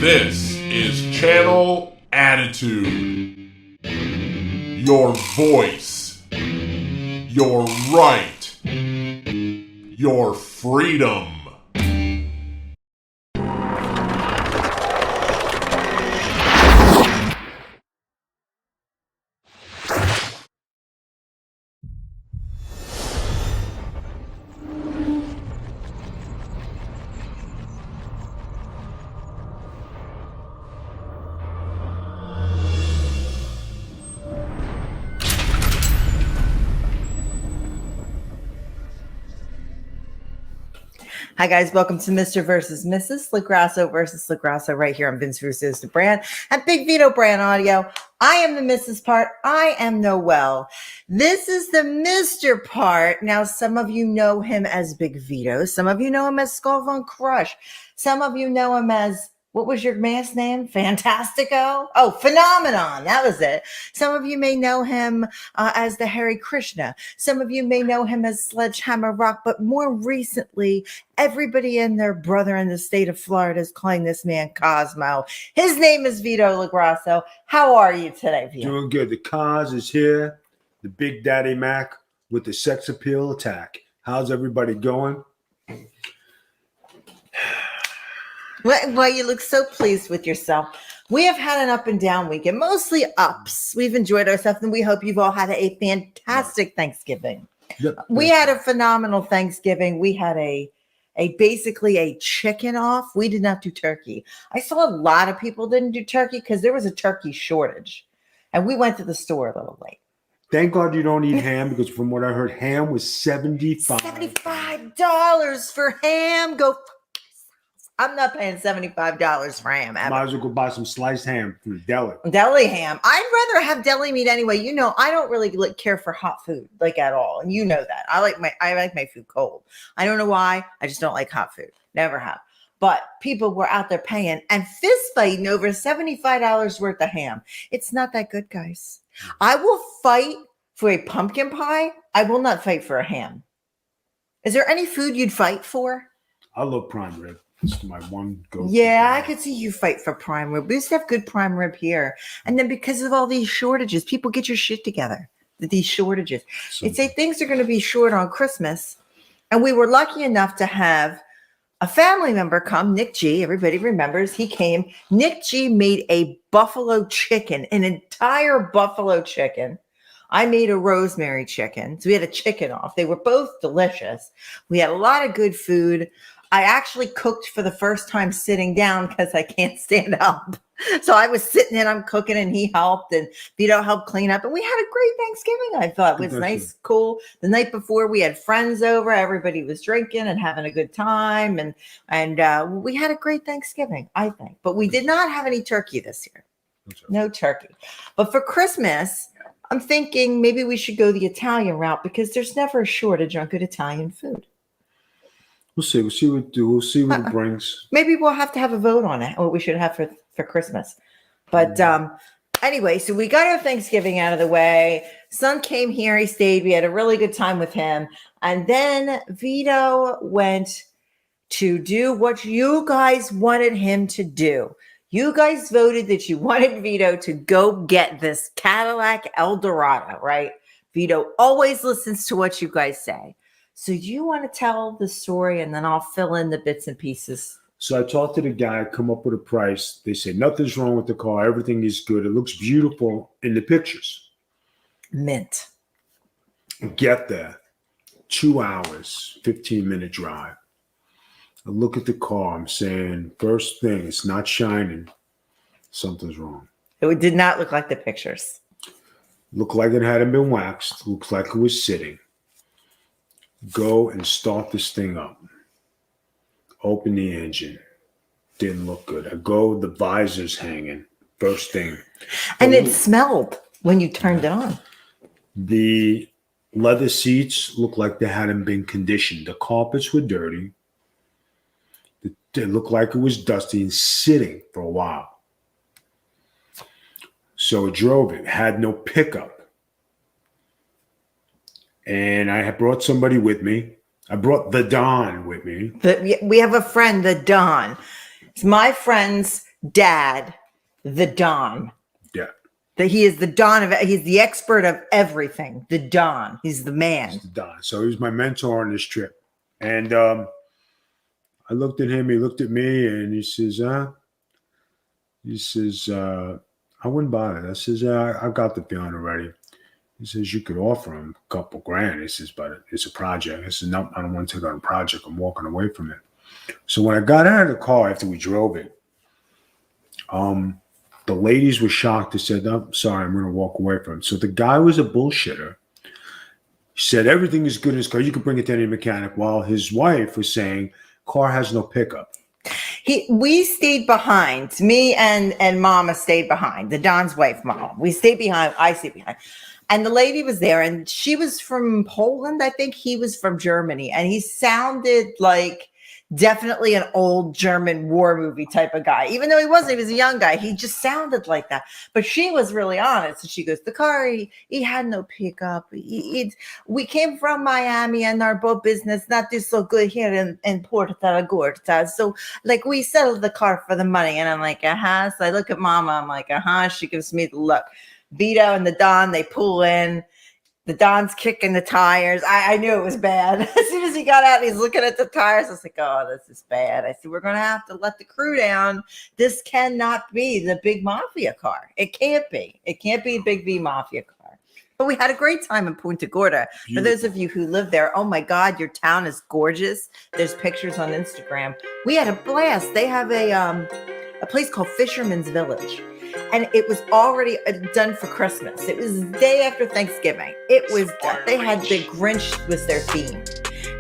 This is Channel Attitude. Your voice. Your right. Your freedom. Hi, guys. Welcome to Mr. versus Mrs. LaGrasso versus LaGrasso right here on Vince Russo's The Brand and Big Vito Brand Audio. I am the Mrs. part. I am Noelle. This is the Mr. part. Now, some of you know him as Big Vito. Some of you know him as Skull Von Crush. Some of you know him as, what was your man's name? Fantastico? Oh, Phenomenon. That was it. Some of you may know him as the Hare Krishna. Some of you may know him as Sledgehammer Rock. But more recently, everybody and their brother in the state of Florida is calling this man Cosmo. His name is Vito LaGrasso. How are you today, Vito? Doing good. The Cos is here. The Big Daddy Mac with the sex appeal attack. How's everybody going? Well, you look so pleased with yourself. We have had an up and down weekend, mostly ups. We've enjoyed ourselves, and we hope you've all had a fantastic Thanksgiving. Yep. We had a phenomenal Thanksgiving. We had basically a chicken off. We did not do turkey. I saw a lot of people didn't do turkey because there was a turkey shortage, and we went to the store a little late. Thank God you don't eat ham, because from what I heard, ham was $75. $75 for ham. Go. I'm not paying $75 for ham. Might as well go buy some sliced ham from the deli. Deli ham. I'd rather have deli meat anyway. You know, I don't really care for hot food like at all, and you know that. I like my food cold. I don't know why. I just don't like hot food. Never have. But people were out there paying and fist fighting over $75 worth of ham. It's not that good, guys. I will fight for a pumpkin pie. I will not fight for a ham. Is there any food you'd fight for? I love prime rib. It's my one go-to. Yeah, I could see you fight for prime rib. We used to have good prime rib here. And then because of all these shortages, people get your shit together. These shortages. It's say things are going to be short on Christmas. And we were lucky enough to have a family member come, Nick G. Everybody remembers he came. Nick G made a buffalo chicken, an entire buffalo chicken. I made a rosemary chicken. So we had a chicken off. They were both delicious. We had a lot of good food. I actually cooked for the first time sitting down because I can't stand up. So I was sitting and I'm cooking, and he helped, and Vito helped clean up. And we had a great Thanksgiving. I thought it was nice, cool. The night before we had friends over. Everybody was drinking and having a good time. And we had a great Thanksgiving, I think. But we did not have any turkey this year. No turkey. But for Christmas, I'm thinking maybe we should go the Italian route because there's never a shortage on good Italian food. We'll see. We'll see what it do. We'll see what it brings. Maybe we'll have to have a vote on it, what we should have for Christmas. But anyway, so we got our Thanksgiving out of the way. Son came here. He stayed. We had a really good time with him. And then Vito went to do what you guys wanted him to do. You guys voted that you wanted Vito to go get this Cadillac Eldorado, right? Vito always listens to what you guys say. So you want to tell the story, and then I'll fill in the bits and pieces. So I talked to the guy, come up with a price. They say nothing's wrong with the car. Everything is good. It looks beautiful in the pictures. Mint. Get there. 2 hours, 15-minute drive. I look at the car. I'm saying, first thing, it's not shining. Something's wrong. It did not look like the pictures. Looked like it hadn't been waxed. Looks like it was sitting. Go and start this thing up. Open the engine. Didn't look good. I go, the visor's hanging. First thing. And it smelled when you turned it on. The leather seats looked like they hadn't been conditioned. The carpets were dirty. It looked like it was dusty and sitting for a while. So I drove it. Had no pickup. And I had brought somebody with me. I brought the Don with me. We have a friend, the Don. It's my friend's dad, the Don. Yeah. That he is the Don he's the expert of everything. The Don. He's the man. He's the Don. So he was my mentor on this trip. And I looked at him, he looked at me, and he says, I wouldn't buy it. I says, I got the feeling already. He says, you could offer him a couple grand. He says, but it's a project. I said, no, I don't want to take on a project. I'm walking away from it. So when I got out of the car after we drove it, the ladies were shocked. They said, "No, sorry, I'm going to walk away from it." So the guy was a bullshitter. He said, everything is good in his car. You can bring it to any mechanic. While his wife was saying, car has no pickup. We stayed behind. Me and Mama stayed behind. The Don's wife, Mama. We stayed behind. I stayed behind. And the lady was there, and she was from Poland. I think he was from Germany. And he sounded like definitely an old German war movie type of guy. Even though he wasn't, he was a young guy. He just sounded like that. But she was really honest. And she goes, the car, he had no pickup. We came from Miami, and our boat business not do so good here in Puerto Gorda. So, like, we settled the car for the money. And I'm like, uh-huh. So I look at Mama. I'm like, uh-huh. She gives me the look. Vito and the Don, they pull in. The Don's kicking the tires. I knew it was bad. As soon as he got out, he's looking at the tires. I was like, oh, this is bad. I said, we're going to have to let the crew down. This cannot be the big mafia car. It can't be. It can't be a big V mafia car. But we had a great time in Punta Gorda. Beautiful. For those of you who live there, oh my God, your town is gorgeous. There's pictures on Instagram. We had a blast. They have a place called Fisherman's Village. And it was already done for Christmas. It was the day after Thanksgiving. It was done. They had the Grinch was their theme.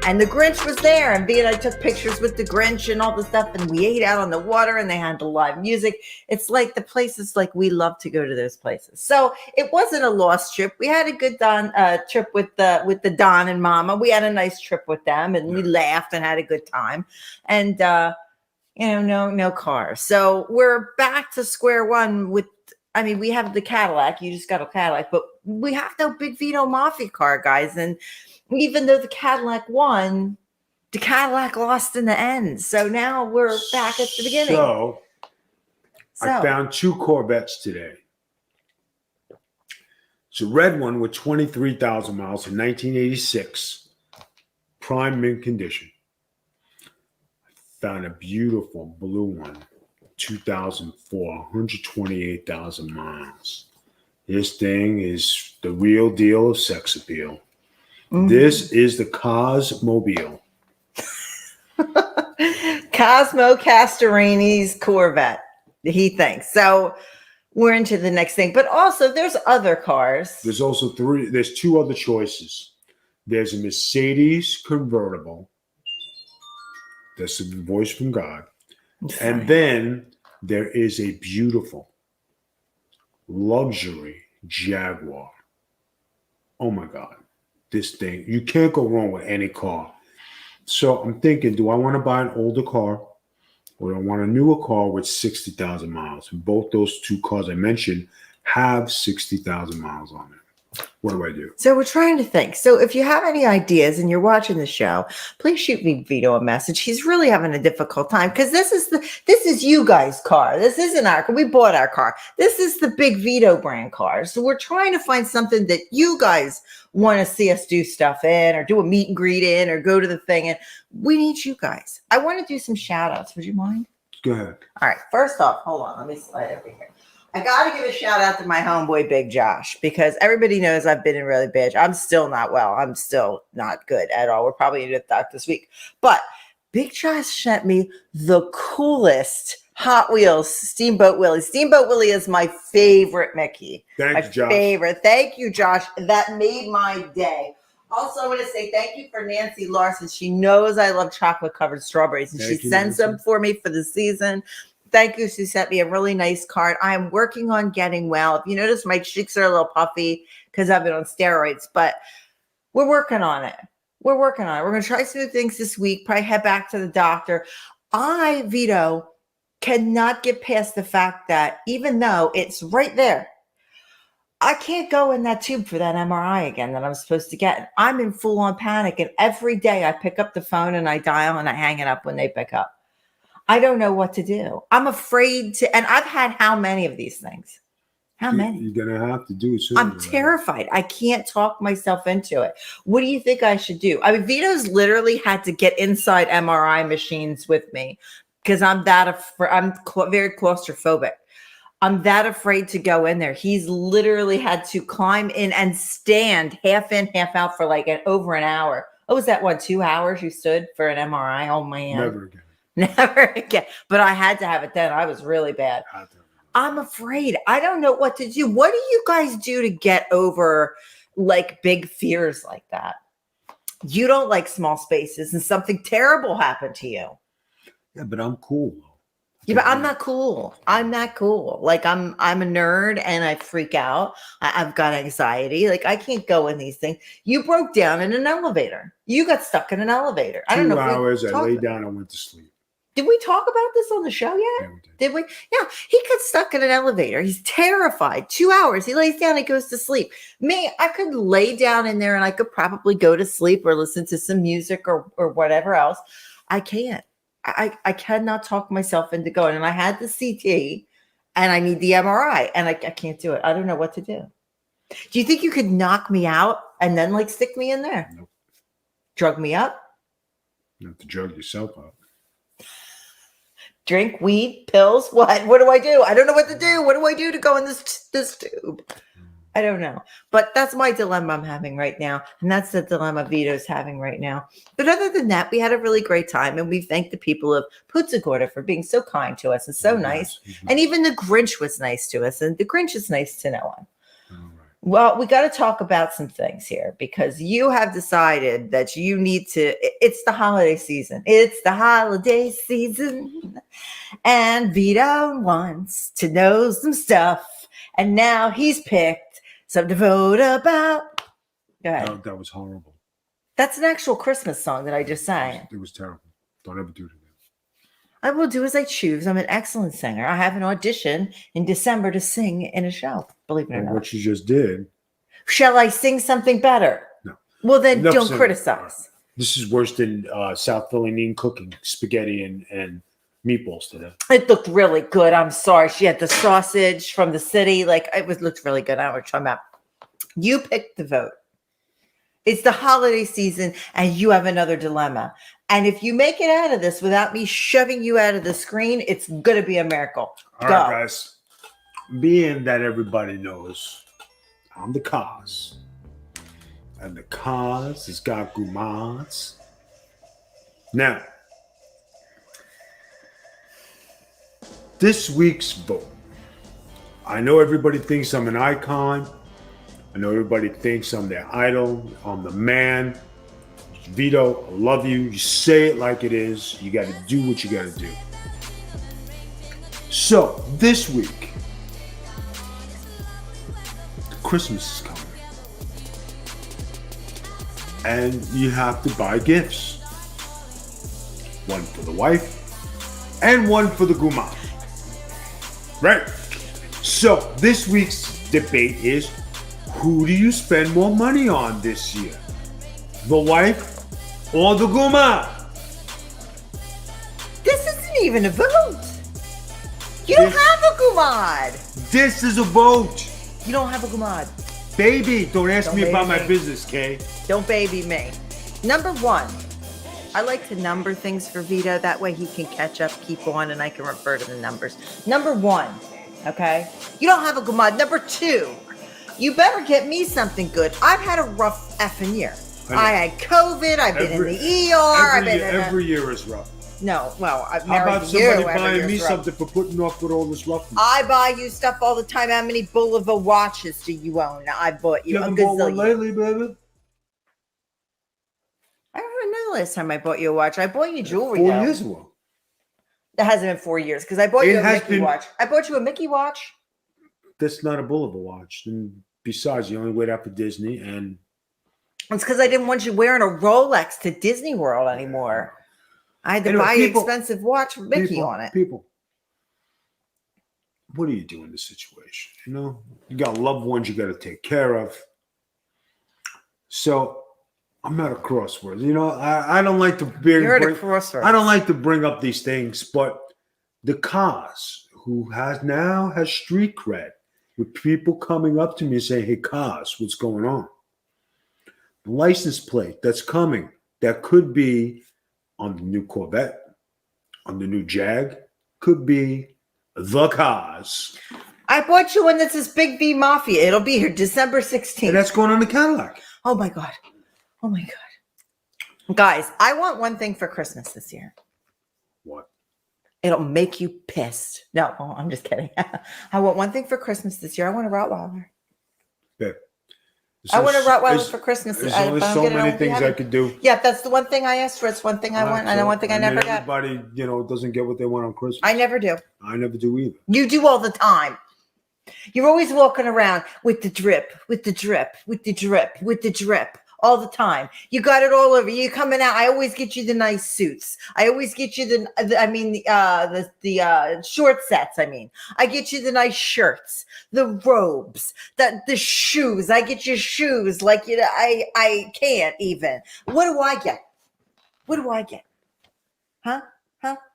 And the Grinch was there. And Vito took pictures with the Grinch and all the stuff. And we ate out on the water, and they had the live music. It's like the places, like, we love to go to those places. So it wasn't a lost trip. We had a good trip with the Don and Mama. We had a nice trip with them, and we laughed and had a good time. And no cars. So we're back to square one with, we have the Cadillac. You just got a Cadillac, but we have no big Vito Mafia car, guys. And even though the Cadillac won, the Cadillac lost in the end. So now we're back at the beginning. So I found 2 Corvettes today. It's a red one with 23,000 miles in 1986, prime mint condition. Found a beautiful blue one, 2004, 128,000 miles. This thing is the real deal of sex appeal. Mm-hmm. This is the Cosmobile. Cosmo Castorini's Corvette, he thinks. So we're into the next thing. But also, there's other cars. There's also 2 other choices. There's a Mercedes convertible. That's the voice from God. And then there is a beautiful luxury Jaguar. Oh my God. This thing, you can't go wrong with any car. So I'm thinking, do I want to buy an older car, or do I want a newer car with 60,000 miles? And both those 2 cars I mentioned have 60,000 miles on it. What do I do? So we're trying to think. So if you have any ideas and you're watching the show, please shoot me Vito a message. He's really having a difficult time because this is you guys' car. This isn't our car. We bought our car. This is the big Vito brand car. So we're trying to find something that you guys want to see us do stuff in, or do a meet and greet in, or go to the thing. And we need you guys. I want to do some shout outs. Would you mind? Go ahead. All right. First off, hold on. Let me slide over here. I got to give a shout out to my homeboy, Big Josh, because everybody knows I've been in really bad. I'm still not well. I'm still not good at all. We're probably going to the doctor this week. But Big Josh sent me the coolest Hot Wheels Steamboat Willie. Steamboat Willie is my favorite Mickey. Thanks, Josh. Favorite. Thank you, Josh. That made my day. Also, I want to say thank you for Nancy Larson. She knows I love chocolate-covered strawberries, and she sends them for me for the season. Thank you. She sent me a really nice card. I am working on getting well. If you notice, my cheeks are a little puffy because I've been on steroids, but we're working on it. We're working on it. We're going to try some new things this week, probably head back to the doctor. Vito, cannot get past the fact that even though it's right there, I can't go in that tube for that MRI again that I'm supposed to get. I'm in full-on panic, and every day I pick up the phone and I dial and I hang it up when they pick up. I don't know what to do. I'm afraid to, and I've had how many of these things? How many? You're gonna have to do it soon. I'm terrified. I can't talk myself into it. What do you think I should do? I mean, Vito's literally had to get inside MRI machines with me because I'm very claustrophobic. I'm that afraid to go in there. He's literally had to climb in and stand half in, half out for like over an hour. Oh, was that 2 hours you stood for an MRI? Oh man. Never again. Never again. But I had to have it then. I was really bad. I'm afraid. I don't know what to do. What do you guys do to get over like big fears like that? You don't like small spaces and something terrible happened to you. Yeah, but I'm cool. Yeah, but I'm not cool. I'm not cool. Like I'm a nerd and I freak out. I've got anxiety. Like I can't go in these things. You broke down in an elevator. You got stuck in an elevator. I don't know. 2 hours. I laid down and went to sleep. Did we talk about this on the show yet? Yeah, we did. Did we? Yeah. He gets stuck in an elevator. He's terrified. 2 hours. He lays down. He goes to sleep. Me, I could lay down in there and I could probably go to sleep or listen to some music or whatever else. I can't. I cannot talk myself into going. And I had the CT and I need the MRI and I can't do it. I don't know what to do. Do you think you could knock me out and then like stick me in there? Nope. Drug me up? You have to drug yourself up. Drink weed, pills, what? What do I do? I don't know what to do. What do I do to go in this tube? I don't know. But that's my dilemma I'm having right now. And that's the dilemma Vito's having right now. But other than that, we had a really great time. And we thank the people of Punta Gorda for being so kind to us and so nice. Mm-hmm. And even the Grinch was nice to us. And the Grinch is nice to no one. All right. Well, we got to talk about some things here because you have decided that you need to, it's the holiday season. It's the holiday season. And Vito wants to know some stuff. And now he's picked something to vote about. Go ahead. That was horrible. That's an actual Christmas song that I just sang. It was terrible. Don't ever do it again. I will do as I choose. I'm an excellent singer. I have an audition in December to sing in a show, believe it or not. What you just did. Shall I sing something better? No. Well, then Enough don't singing. criticize. This is worse than South Philly Neen cooking spaghetti and meatballs today. It looked really good. I'm sorry. She had the sausage from the city. Like looked really good. I don't know what you're talking about. You picked the vote. It's the holiday season and you have another dilemma. And if you make it out of this without me shoving you out of the screen, it's going to be a miracle. All right, guys. Being that everybody knows, I'm the cause. And the cause has got Gumades. Now, this week's vote. I know everybody thinks I'm an icon. I know everybody thinks I'm their idol. I'm the man. Vito, I love you. You say it like it is. You got to do what you got to do. So, this week, Christmas is coming. And you have to buy gifts. One for the wife and one for the Gumade. Right? So, this week's debate is, who do you spend more money on this year? The wife or the Gumade? This isn't even a vote. You don't have a Gumade. This is a vote. You don't have a Gumade. Baby, don't ask me about baby my me. business, Kay. Don't baby me. Number one, I like to number things for Vito. That way he can catch up, keep on, and I can refer to the numbers. Number one, okay? You don't have a Gumade. Number two, you better get me something good. I've had a rough effing year. I had COVID. I've been in the ER. Every year is rough. No, well, I've How married about you. somebody Every buying year's me rough. something for putting up with all this roughness? I buy you stuff all the time. How many Bulova watches do you own? I bought you You a haven't bought one gazillion. lately, baby? I don't even know the last time I bought you a watch. I bought you jewelry. 4 though. years ago. That hasn't been 4 years because I bought you It a has Mickey been- watch. I bought you a Mickey watch. That's not a Bulova watch. And besides, you only wait out for Disney, and It's because I didn't want you wearing a Rolex to Disney World anymore. I had to Anyway, buy people- an expensive watch with Mickey on it. People, what do you do in this situation? You know, you got loved ones you got to take care of. So I'm at a crossroads. You know, I don't like to You're at a crossroads. I don't like to bring up these things, but the Kaz, who has street cred, with people coming up to me and saying, "Hey, Kaz, what's going on?" The license plate that's coming, that could be on the new Corvette, on the new Jag, could be the Kaz. I bought you one that says Big V Mafia. It'll be here December 16th. And that's going on the Cadillac. Oh my God. Oh my God. Guys, I want one thing for Christmas this year. What? It'll make you pissed. No, I'm just kidding. I want one thing for Christmas this year. I want a Rottweiler. Babe, I want a Rottweiler for Christmas. There's only so many things I could do. Yeah, that's the one thing I asked for. It's one thing I want, and one thing I never got. Everybody, doesn't get what they want on Christmas. I never do. I never do either. You do all the time. You're always walking around with the drip, with the drip, with the drip, with the drip. All the time. You got it all over. You coming out. I always get you the nice suits. I always get you the short sets. I get you the nice shirts, the robes, the shoes. I get you shoes like I can't even. What do I get? What do I get? Huh?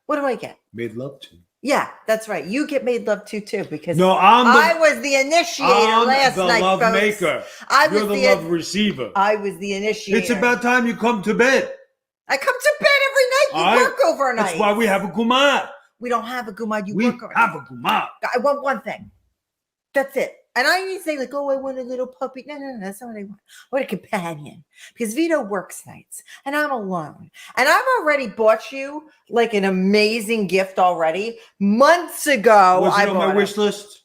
What do I get? Made love to. Yeah, that's right. You get made love to too because I was the initiator last night. I'm the love maker. You're the love receiver. I was the initiator. It's about time you come to bed. I come to bed every night. You work overnight. That's why we have a Gumade. We don't have a Gumade. We work overnight. have a Gumade. I want one thing. That's it. And I didn't say like, oh, I want a little puppy. No, that's not what I want. I want a companion because Vito works nights and I'm alone. And I've already bought you like an amazing gift already. Months ago, Was it on my wish list?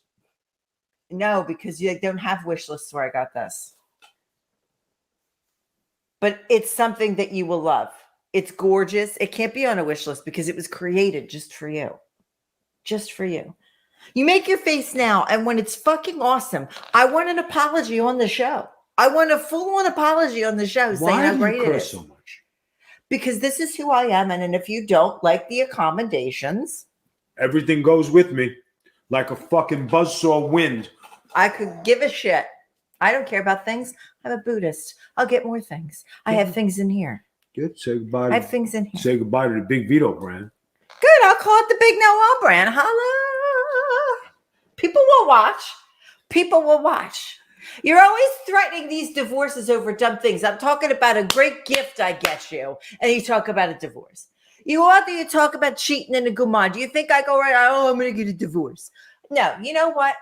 No, because you don't have wish lists where I got this. But it's something that you will love. It's gorgeous. It can't be on a wish list because it was created just for you. Just for you. You make your face now, and when it's fucking awesome, I want an apology on the show. I want a full-on apology on the show saying how great it is. so much? Because this is who I am, and if you don't like the accommodations, everything goes with me like a fucking buzzsaw wind. I could give a shit. I don't care about things. I'm a Buddhist. I'll get more things. I have things in here. Good. Say goodbye. I have things in here. Say goodbye to the Big Vito brand. Good. I'll call it the Big Noel brand. Holla. People will watch. People will watch. You're always threatening these divorces over dumb things. I'm talking about a great gift I get you, and you talk about a divorce. You out there, you talk about cheating in a Gumade. Do you think I go right? Oh, I'm going to get a divorce. No, you know what?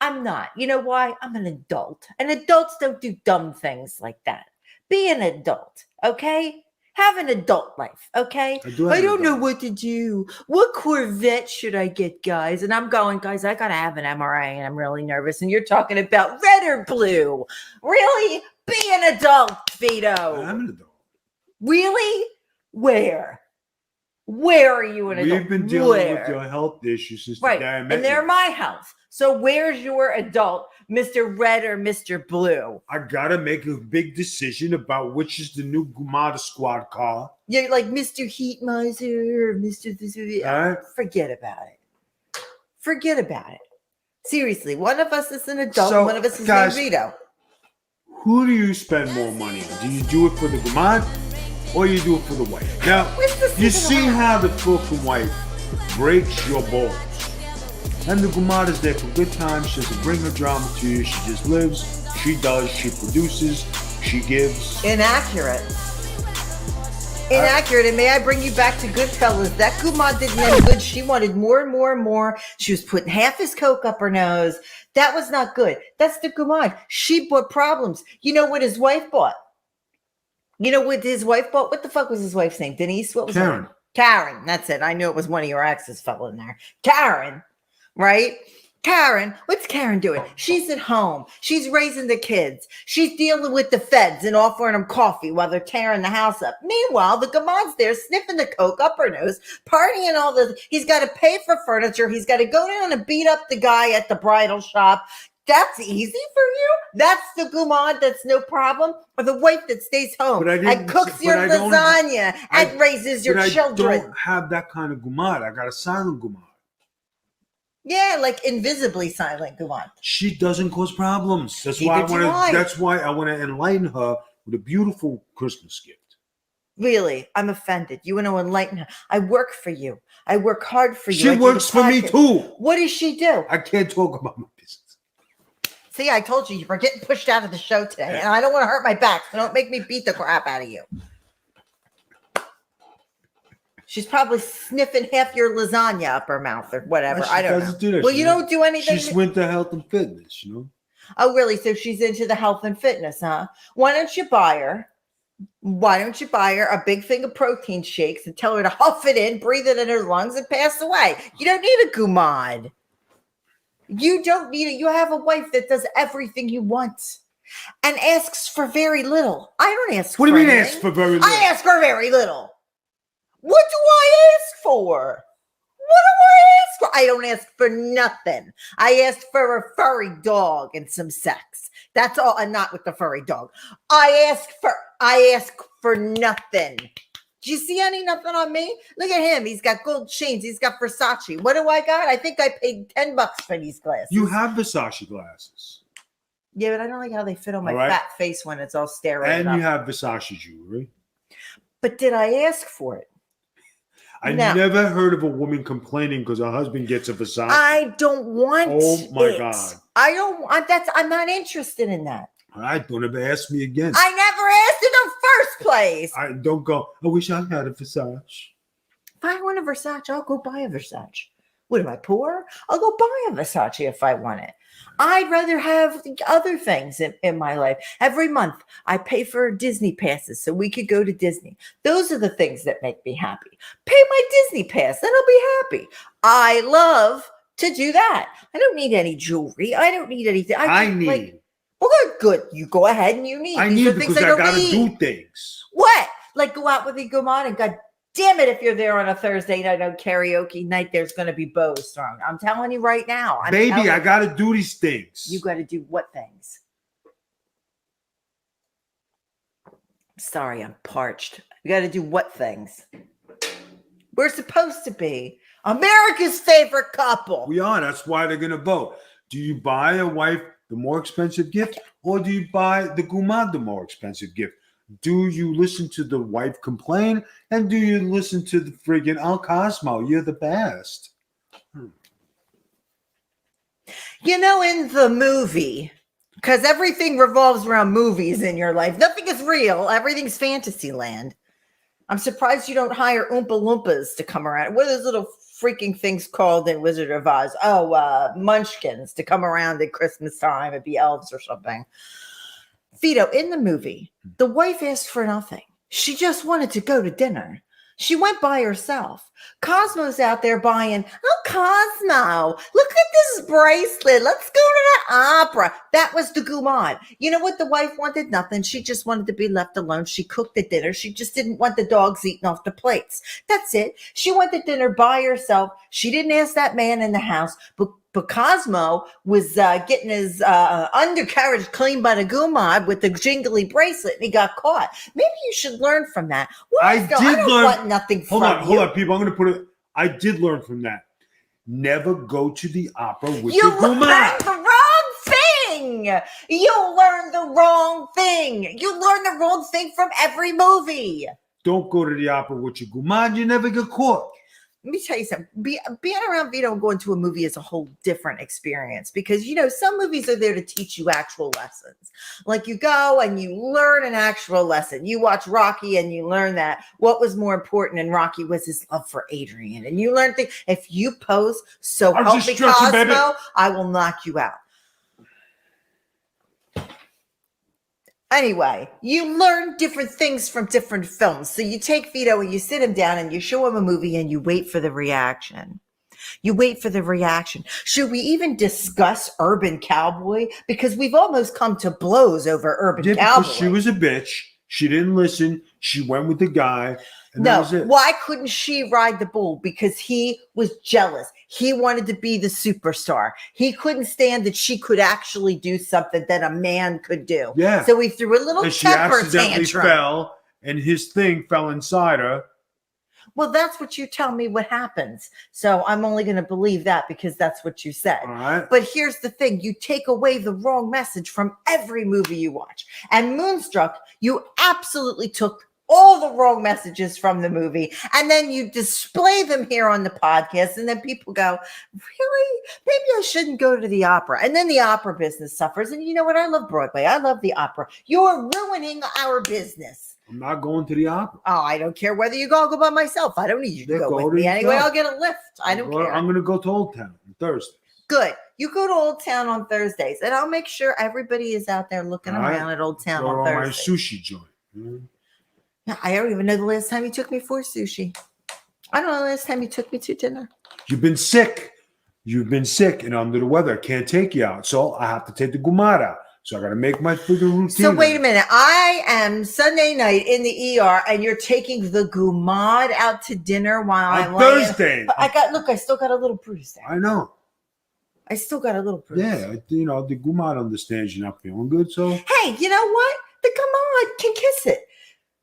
I'm not. You know why? I'm an adult, and adults don't do dumb things like that. Be an adult, okay? Have an adult life, okay? I don't know what to do. What Corvette should I get, guys? And I'm going, guys, I got to have an MRI, and I'm really nervous. And you're talking about red or blue. Really? Be an adult, Vito. I'm an adult. Really? Where? Where are you an adult? We've been dealing with your health issues since the day I met you. And they're my health. So where's your adult, Mr. Red or Mr. Blue? I gotta make a big decision about which is the new Gumade Squad car. You're like Mr. Heat Miser or Mr. Forget about it. Forget about it. Seriously, one of us is an adult, one of us is named Vito. Who do you spend more money on? Do you do it for the Gumade or you do it for the wife? Now, you see how the fucking wife breaks your balls. And the Gumade is there for good times. She doesn't bring her drama to you. She just lives. She does. She produces. She gives. Inaccurate. Inaccurate. And may I bring you back to Goodfellas? That Gumade didn't end good. She wanted more and more and more. She was putting half his coke up her nose. That was not good. That's the Gumade. She bought problems. You know what his wife bought? You know what his wife bought? What the fuck was his wife's name? Denise? What was her name? Karen. That's it. I knew it was one of your exes fell in there. Karen. Right? Karen, what's Karen doing? She's at home. She's raising the kids. She's dealing with the feds and offering them coffee while they're tearing the house up. Meanwhile, the Gumade's there sniffing the coke up her nose, partying all this. He's got to pay for furniture. He's got to go down and beat up the guy at the bridal shop. That's easy for you? That's the Gumade that's no problem? Or the wife that stays home and cooks your lasagna and raises your children? I don't have that kind of Gumade. I got a silent Gumade. Yeah, like invisibly silent Gumade. She doesn't cause problems. That's why I want to enlighten her with a beautiful Christmas gift. Really, I'm offended. You want to enlighten her. I work for you. I work hard for you. She works for me too. What does she do? I can't talk about my business. See, I told you you were getting pushed out of the show today, and I don't want to hurt my back, so don't make me beat the crap out of you. She's probably sniffing half your lasagna up her mouth or whatever. I don't know. Do that. Well, you don't do anything. She's into health and fitness, you know. Oh, really? So she's into the health and fitness, huh? Why don't you buy her a big thing of protein shakes and tell her to huff it in, breathe it in her lungs, and pass away? You don't need a Gumade. You don't need it. You have a wife that does everything you want and asks for very little. I don't ask What for do you mean anything. ask for very little? I ask for very little. What do I ask for? What do I ask for? I don't ask for nothing. I asked for a furry dog and some sex. That's all. And not with the furry dog. I ask for nothing. Do you see any nothing on me? Look at him. He's got gold chains. He's got Versace. What do I got? I think I paid $10 for these glasses. You have Versace glasses. Yeah, but I don't like how they fit on my All right. fat face when it's all steroid. And you have Versace jewelry. But did I ask for it? I No. never heard of a woman complaining because her husband gets a Versace. I don't want Oh my it. God. I don't want that. I'm not interested in that. All right, don't ever ask me again. I never asked in the first place. I don't go, I wish I had a Versace. If I want a Versace, I'll go buy a Versace. What, am I poor? I'll go buy a Versace if I want it. I'd rather have other things in my life. Every month, I pay for Disney passes so we could go to Disney. Those are the things that make me happy. Pay my Disney pass, then I'll be happy. I love to do that. I don't need any jewelry. I don't need anything. I need. Like, well, good. You go ahead and you need. I These need are things because I don't got to need. do things. What? Like go out with a Gumade and God damn it, if you're there on a Thursday night on karaoke night, there's going to be bows thrown. I'm telling you right now. Baby, I got to do these things. You got to do what things? Sorry, I'm parched. You got to do what things? We're supposed to be America's favorite couple. We are. That's why they're going to vote. Do you buy a wife the more expensive gift, or do you buy the Gumade the more expensive gift? Do you listen to the wife complain, and do you listen to the friggin' Al Cosmo? You're the best. You know, in the movie, because everything revolves around movies in your life. Nothing is real. Everything's fantasy land. I'm surprised you don't hire Oompa Loompas to come around. What are those little freaking things called in Wizard of Oz? Oh, munchkins to come around at Christmas time. It'd be elves or something. Vito, in the movie, the wife asked for nothing. She just wanted to go to dinner. She went by herself. Cosmo's out there buying, oh, Cosmo, look at this bracelet. Let's go to the opera. That was the Gumade. You know what the wife wanted? Nothing. She just wanted to be left alone. She cooked the dinner. She just didn't want the dogs eating off the plates. That's it. She went to dinner by herself. She didn't ask that man in the house, but Cosmo was getting his undercarriage cleaned by the Gumade with the jingly bracelet, and he got caught. Maybe you should learn from that. I don't want nothing from you. Hold on, people. I'm going to put it. I did learn from that. Never go to the opera with You the Gumade. learned the wrong thing. You learned the wrong thing. You learn the wrong thing from every movie. Don't go to the opera with your Gumade. You never get caught. Let me tell you something. Being around Vito and going to a movie is a whole different experience because, you know, some movies are there to teach you actual lessons. Like you go and you learn an actual lesson. You watch Rocky and you learn that what was more important in Rocky was his love for Adrian. And you learn things. If you pose, so help me Cosmo, I will knock you out. Anyway, you learn different things from different films. So you take Vito and you sit him down and you show him a movie and you wait for the reaction. You wait for the reaction. Should we even discuss Urban Cowboy? Because we've almost come to blows over Urban Cowboy. Because she was a bitch. She didn't listen. She went with the guy. And no, that was it. Why couldn't she ride the bull? Because he was jealous. He wanted to be the superstar. He couldn't stand that she could actually do something that a man could do. Yeah. So he threw a little and temper she accidentally tantrum. fell, and his thing fell inside her. Well, that's what you tell me what happens. So I'm only going to believe that because that's what you said. All right. But here's the thing. You take away the wrong message from every movie you watch. And Moonstruck, you absolutely took all the wrong messages from the movie, and then you display them here on the podcast, and then people go, really? Maybe I shouldn't go to the opera. And then the opera business suffers. And you know what? I love Broadway. I love the opera. You're ruining our business. I'm not going to the opera. Oh, I don't care whether you go. I'll go by myself. I don't need you to go with me anyway. I'll get a lift. I don't care. I'm going to go to Old Town on Thursday. Good. You go to Old Town on Thursdays, and I'll make sure everybody is out there looking around at Old Town on Thursdays. My sushi joint. Mm-hmm. I don't even know the last time you took me for sushi. I don't know the last time you took me to dinner. You've been sick. You've been sick and under the weather. I can't take you out. So I have to take the Gumade out. So I got to make my freaking routine. So wait a minute. I am Sunday night in the ER and you're taking the Gumade out to dinner while I'm Thursday. I still got a little bruise there. I know. I still got a little bruise. Yeah. The Gumade understands you're not feeling good. So. Hey, you know what? The Gumade can kiss it.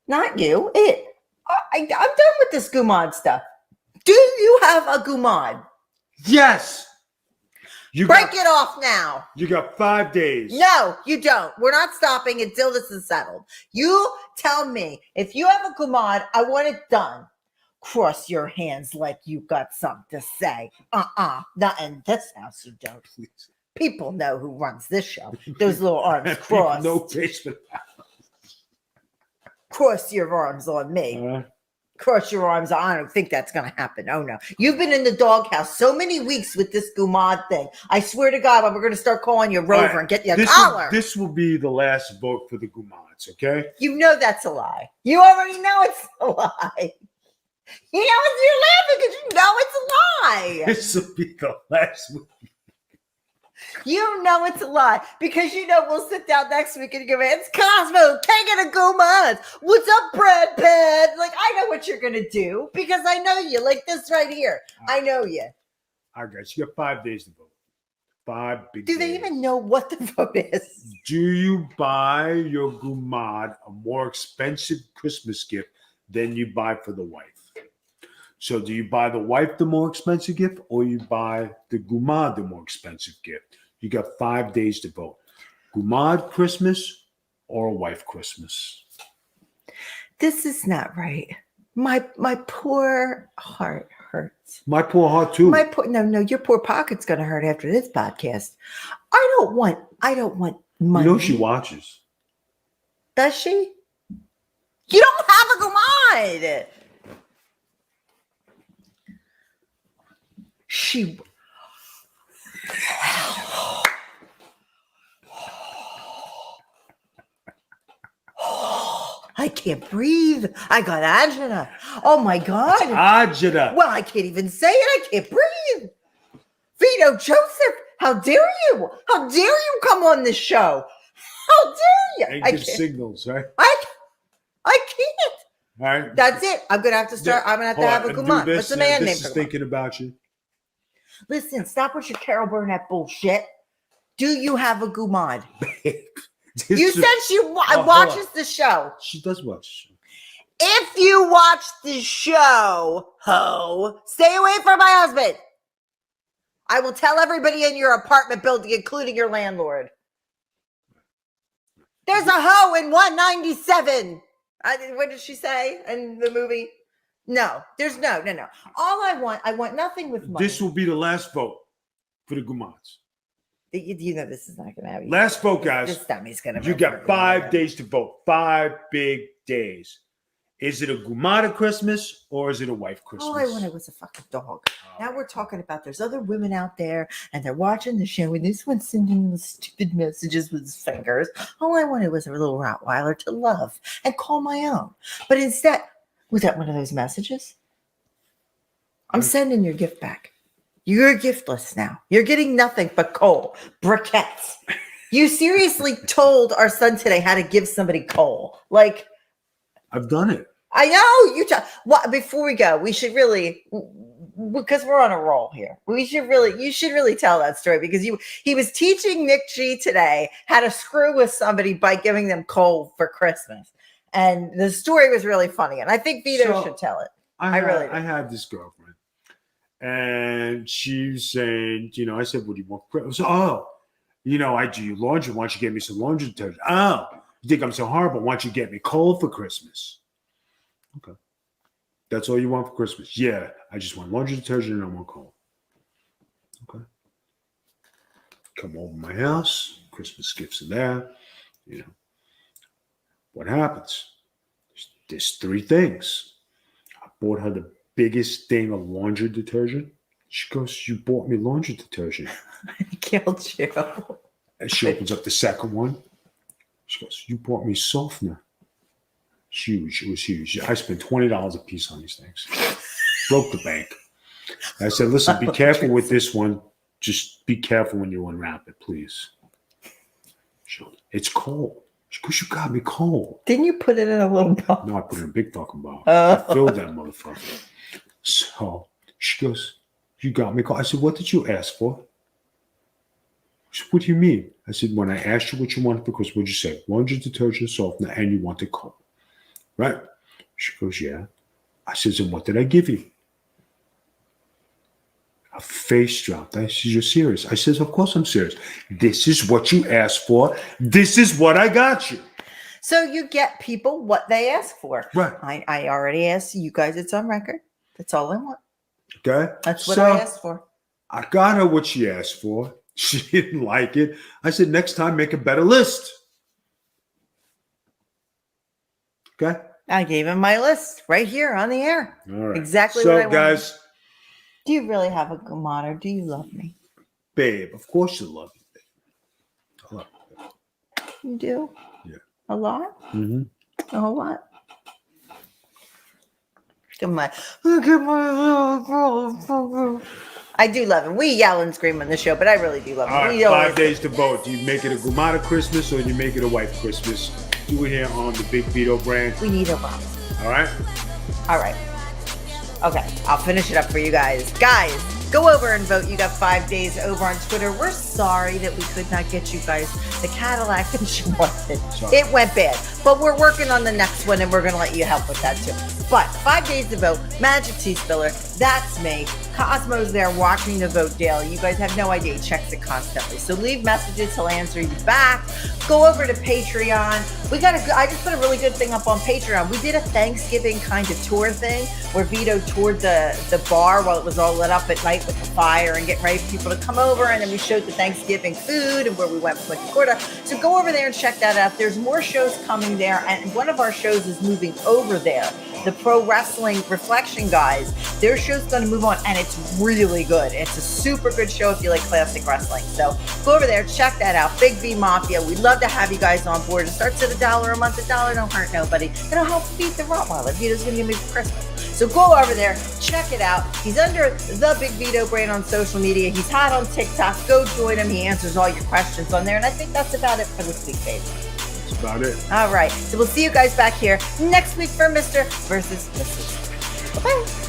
Not you. I'm done with this Gumade stuff. Do you have a Gumade? Yes. Break it off now. You got 5 days. No, you don't. We're not stopping until this is settled. You tell me, if you have a Gumade, I want it done. Cross your hands like you got something to say. Not in this house, you don't. Please. People know who runs this show. Those little arms crossed. No face for that. Cross your arms on me. Cross your arms. I don't think that's going to happen. Oh, no. You've been in the doghouse so many weeks with this Gumade thing. I swear to God, we're going to start calling you Rover and get you a collar. This will be the last vote for the Gumades, okay? You know that's a lie. You already know it's a lie. You know you're laughing because you know it's a lie. This will be the last movie. You know it's a lie because you know we'll sit down next week and go, it's Cosmo taking a Gumade. What's up, Brad Pitt? Like, I know what you're going to do because I know you. Like this right here. I know you. All right, you got 5 days to vote. 5 big days. Do they even know what the vote is? Do you buy your Gumade a more expensive Christmas gift than you buy for the wife? So do you buy the wife the more expensive gift or you buy the Gumade the more expensive gift? You got 5 days to vote. Gumade Christmas or a wife Christmas? This is not right. My poor heart hurts. My poor heart too. No, your poor pocket's gonna hurt after this podcast. I don't want money. You know she watches. Does she? You don't have a Gumade. She. I can't breathe. I got agita. Oh my God. Agita. Well, I can't even say it. I can't breathe. Vito, Joseph, how dare you? How dare you come on this show? How dare you? And give signals, right? I can't. All right. That's it. I'm going to have to start. I'm going to have to have a Gumade. What's the man name? This is thinking about you. Listen, stop with your Carol Burnett bullshit. Do you have a Gumade? You said she watches the show. She does watch the show. If you watch the show, stay away from my husband. I will tell everybody in your apartment building, including your landlord. There's a hoe in 197. What did she say in the movie? No, there's no. All I want nothing with money. This will be the last vote for the Gumades. You know this is not going to happen. Last vote, guys. This dummy's going to. You got 5 days to vote. 5 big days. Is it a Gumade Christmas or is it a wife Christmas? All I wanted was a fucking dog. Now we're talking about there's other women out there and they're watching the show and this one's sending the stupid messages with his fingers. All I wanted was a little Rottweiler to love and call my own. But instead, was that one of those messages? I'm sending your gift back. You're giftless now. You're getting nothing but coal, briquettes. You seriously told our son today how to give somebody coal. Like, I've done it. I know. Before we go, we should really, because we're on a roll here. You should really tell that story because he was teaching Nick G today how to screw with somebody by giving them coal for Christmas. And the story was really funny. And I think Vito should tell it. I really do. I had this girlfriend, and she's saying, I said, "What do you want for Christmas?" Oh, I do you laundry. Why don't you get me some laundry detergent? Oh, you think I'm so horrible? Why don't you get me coal for Christmas? Okay, that's all you want for Christmas? Yeah, I just want laundry detergent and I want coal. Okay, come over to my house. Christmas gifts are there. What happens? There's 3 things. I bought her the biggest thing of laundry detergent. She goes, "You bought me laundry detergent." I killed you. And she opens up the second one. She goes, "You bought me softener." Huge. It was huge. I spent $20 a piece on these things. Broke the bank. I said, "Listen, be careful with this one. Just be careful when you unwrap it, please." She goes, "It's cold." She goes, "You got me cold." Didn't you put it in a little bowl? No, I put it in a big fucking bowl. Oh. I filled that motherfucker. So she goes, "You got me cold." I said, "What did you ask for?" She said, "What do you mean?" I said, "When I asked you what you wanted for Christmas, what'd you say? Laundry detergent, softener, and you wanted cold. Right?" She goes, "Yeah." I said, "And what did I give you?" Her face dropped. I said, "You're serious?" I says, "Of course I'm serious. This is what you asked for. This is what I got you." So you get people what they ask for. Right. I already asked you guys. It's on record. That's all I want. Okay. That's what I asked for. I got her what she asked for. She didn't like it. I said, "Next time, make a better list." Okay. I gave him my list right here on the air. All right. Exactly what I So, wanted. guys, Do you really have a Gumade, or do you love me? babe, of course you love me, babe. I love you. You do? Yeah. A lot? Mm-hmm. A whole lot? Look at my little girl. I do love him. We yell and scream on the show, but I really do love him. All right, We always- 5 days to vote. Do you make it a Gumade Christmas or do you make it a white Christmas? Do it here on the Big Vito brand. We need a lot. All right? All right. Okay, I'll finish it up for you guys. Guys, go over and vote. You got 5 days over on Twitter. We're sorry that we could not get you guys the Cadillac that you wanted. Sorry. It went bad, but we're working on the next one and we're going to let you help with that too. But 5 days to vote. Magic Tea Spiller, that's me. Cosmo's there watching the vote daily. You guys have no idea. He checks it constantly. So leave messages. He'll answer you back. Go over to Patreon. I just put a really good thing up on Patreon. We did a Thanksgiving kind of tour thing where Vito toured the bar while it was all lit up at night with the fire and getting ready for people to come over. And then we showed the Thanksgiving food and where we went with Corda. So go over there and check that out. There's more shows coming there. And one of our shows is moving over there. The Pro Wrestling Reflection guys, their show's going to move on, and it's really good. It's a super good show if you like classic wrestling. So go over there, check that out. Big V Mafia. We'd love to have you guys on board. It starts at $1 a month. $1 don't hurt nobody. It'll help feed the Rottweiler. Vito's going to give me for Christmas. So go over there, check it out. He's under the Big Vito brand on social media. He's hot on TikTok. Go join him. He answers all your questions on there. And I think that's about it for this week, baby. That's about it. All right. So we'll see you guys back here next week for Mr. versus Mrs. Bye-bye.